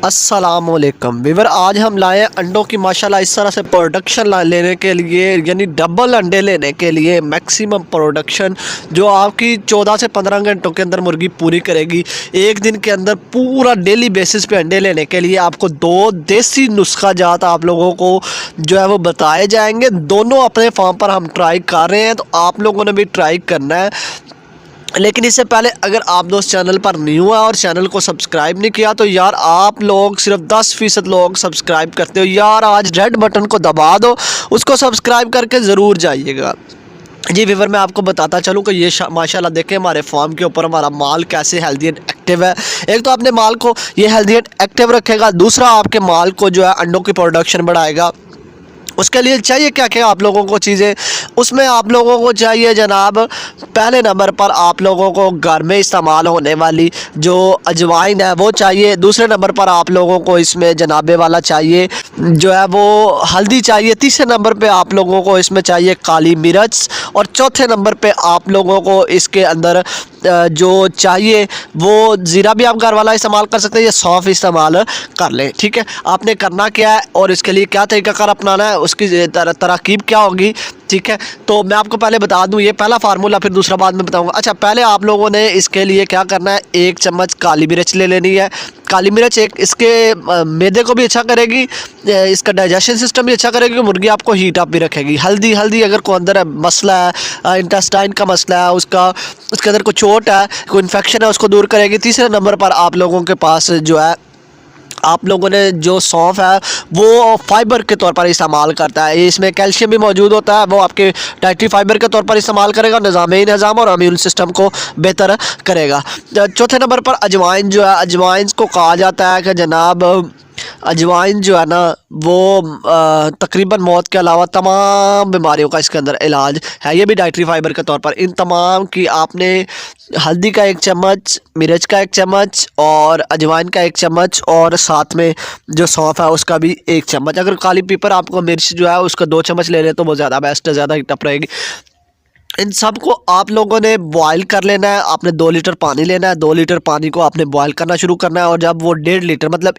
अस्सलामुअलैकुम वीवर, आज हम लाए हैं अंडों की माशाल्लाह इस तरह से प्रोडक्शन लेने के लिए, यानी डबल अंडे लेने के लिए मैक्सिमम प्रोडक्शन जो आपकी 14 से 15 घंटों के अंदर मुर्गी पूरी करेगी। एक दिन के अंदर पूरा डेली बेसिस पे अंडे लेने के लिए आपको दो देसी नुस्खा जात आप लोगों को जो है वो बताए जाएंगे। दोनों अपने फार्म पर हम ट्राई कर रहे हैं, तो आप लोगों ने भी ट्राई करना है। लेकिन इससे पहले अगर आप दोस्त चैनल पर न्यू है और चैनल को सब्सक्राइब नहीं किया तो यार आप लोग सिर्फ 10% लोग सब्सक्राइब करते हो यार, आज रेड बटन को दबा दो, उसको सब्सक्राइब करके ज़रूर जाइएगा। जी वीवर, मैं आपको बताता चलूँ कि ये माशाल्लाह देखें हमारे फार्म के ऊपर हमारा माल कैसे हेल्दी एंड एक्टिव है। एक तो अपने माल को ये हेल्दी एंड एक्टिव रखेगा, दूसरा आपके माल को जो है अंडों की प्रोडक्शन बढ़ाएगा। उसके लिए चाहिए क्या क्या आप लोगों को चीज़ें, उसमें आप लोगों को चाहिए जनाब, पहले नंबर पर आप लोगों को घर में इस्तेमाल होने वाली जो अजवाइन है वो चाहिए। दूसरे नंबर पर आप लोगों को इसमें जनाबे वाला चाहिए जो है वो हल्दी चाहिए। तीसरे नंबर पे आप लोगों को इसमें चाहिए काली मिर्च, और चौथे नंबर पे आप लोगों को इसके अंदर जो चाहिए वो ज़ीरा भी आप घर वाला इस्तेमाल कर सकते हैं या सौंफ इस्तेमाल कर लें। ठीक है, आपने करना क्या है और इसके लिए क्या तरीक़ाकार अपनाना है, उसकी तरकीब क्या होगी। ठीक है, तो मैं आपको पहले बता दूं, ये पहला फार्मूला, फिर दूसरा बाद में बताऊंगा। अच्छा, पहले आप लोगों ने इसके लिए क्या करना है, 1 चम्मच काली मिर्च ले लेनी है। काली मिर्च एक इसके मैदे को भी अच्छा करेगी, इसका डाइजेशन सिस्टम भी अच्छा करेगी, मुर्गी आपको हीट अप भी रखेगी। हल्दी हल्दी अगर कोई अंदर मसला है, इंटेस्टाइन का मसला है, उसके अंदर कोई चोट है, कोई इन्फेक्शन है, उसको दूर करेगी। तीसरे नंबर पर आप लोगों के पास जो है, आप लोगों ने जो सौंफ है वो फाइबर के तौर पर इस्तेमाल करता है, इसमें कैल्शियम भी मौजूद होता है, वो आपके डाइटरी फाइबर के तौर पर इस्तेमाल करेगा, निज़ाम और इम्यून सिस्टम को बेहतर करेगा। चौथे नंबर पर अजवाइन जो है, अजवाइन को कहा जाता है कि जनाब अजवाइन जो है ना वो तकरीबन मौत के अलावा तमाम बीमारियों का इसके अंदर इलाज है, ये भी डाइटरी फाइबर के तौर पर। इन तमाम की आपने हल्दी का 1 चम्मच, मिर्च का 1 चम्मच और अजवाइन का 1 चम्मच और साथ में जो सौंफ है उसका भी 1 चम्मच। अगर काली पीपर आपको मिर्च जो है उसका 2 चम्मच ले लें तो वो ज़्यादा बेस्ट है, ज़्यादा हिटअप रहेगी। इन सब को आप लोगों ने बॉईल कर लेना है। आपने 2 लीटर पानी लेना है, 2 लीटर पानी को आपने बॉईल करना शुरू करना है, और जब वो 1.5 लीटर मतलब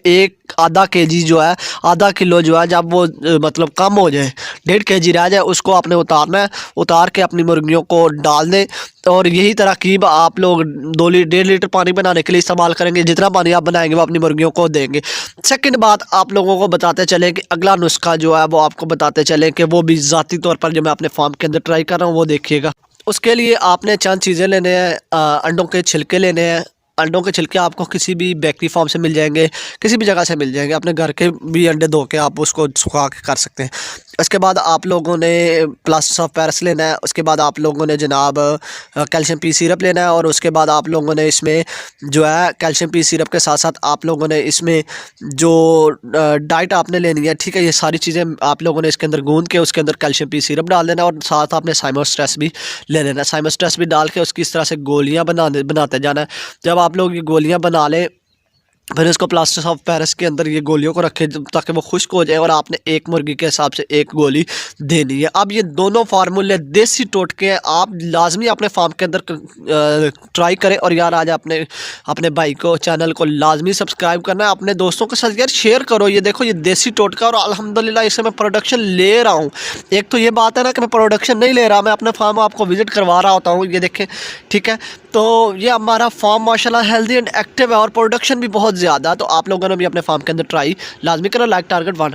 आधा केजी जो है, आधा किलो जो है, जब वो मतलब कम हो जाए, 1.5 केजी रह जाए, उसको आपने उतारना है। उतार के अपनी मुर्गियों को डाल दें, और यही तरकीब आप लोग 1.5 लीटर पानी बनाने के लिए इस्तेमाल करेंगे। जितना पानी आप बनाएंगे वो अपनी मुर्गियों को देंगे। सेकंड बात आप लोगों को बताते चलें कि अगला नुस्खा जो है वो आपको बताते चलें कि वो भी ज़ाती तौर पर जो मैं अपने फार्म के अंदर ट्राई कर रहा हूँ वो देखिएगा। उसके लिए आपने चंद चीज़ें लेने हैं, अंडों के छिलके लेने हैं। अंडों के छिलके आपको किसी भी बेकरी फार्म से मिल जाएंगे, किसी भी जगह से मिल जाएंगे। अपने घर के भी अंडे धो के आप उसको सुखा के कर सकते हैं। उसके बाद आप लोगों ने प्लास्टर ऑफ पेरिस लेना है। उसके बाद आप लोगों ने जनाब कैल्शियम पी सिरप लेना है, और उसके बाद आप लोगों ने इसमें जो है कैल्शियम पी सिरप के साथ साथ आप लोगों ने इसमें जो डाइट आपने लेनी है। ठीक है, ये सारी चीज़ें आप लोगों ने इसके अंदर गूंद के उसके अंदर कैल्शियम पी सिरप डाल देना, और साथ आपने साइमोस्ट्रेस भी ले लेना है। साइमोस्ट्रेस भी डाल के उसकी इस तरह से गोलियाँ बनाते जाना है। जब आप लोग ये गोलियाँ बना लें, फिर इसको प्लास्टर ऑफ पेरिस के अंदर ये गोलियों को रखें ताकि वो खुश्क हो जाए, और आपने एक मुर्गी के हिसाब से 1 गोली देनी है। अब ये दोनों फार्मूले देसी टोटके हैं, आप लाजमी अपने फार्म के अंदर ट्राई करें। और यार आज अपने भाई को, चैनल को लाजमी सब्सक्राइब करना है, अपने दोस्तों के साथ यार शेयर करो। ये देखो, ये देसी टोटका, और अल्हम्दुलिल्लाह इससे मैं प्रोडक्शन ले रहा हूँ। एक तो ये बात है ना कि मैं प्रोडक्शन नहीं ले रहा, मैं अपने फार्म आपको विजिट करवा रहा होता हूँ, ये देखें। ठीक है, तो ये हमारा फार्म माशाल्लाह हेल्दी एंड एक्टिव है, और प्रोडक्शन भी बहुत ज़्यादा। तो आप लोगों ने भी अपने फार्म के अंदर ट्राई लाजमी करो। Like target 1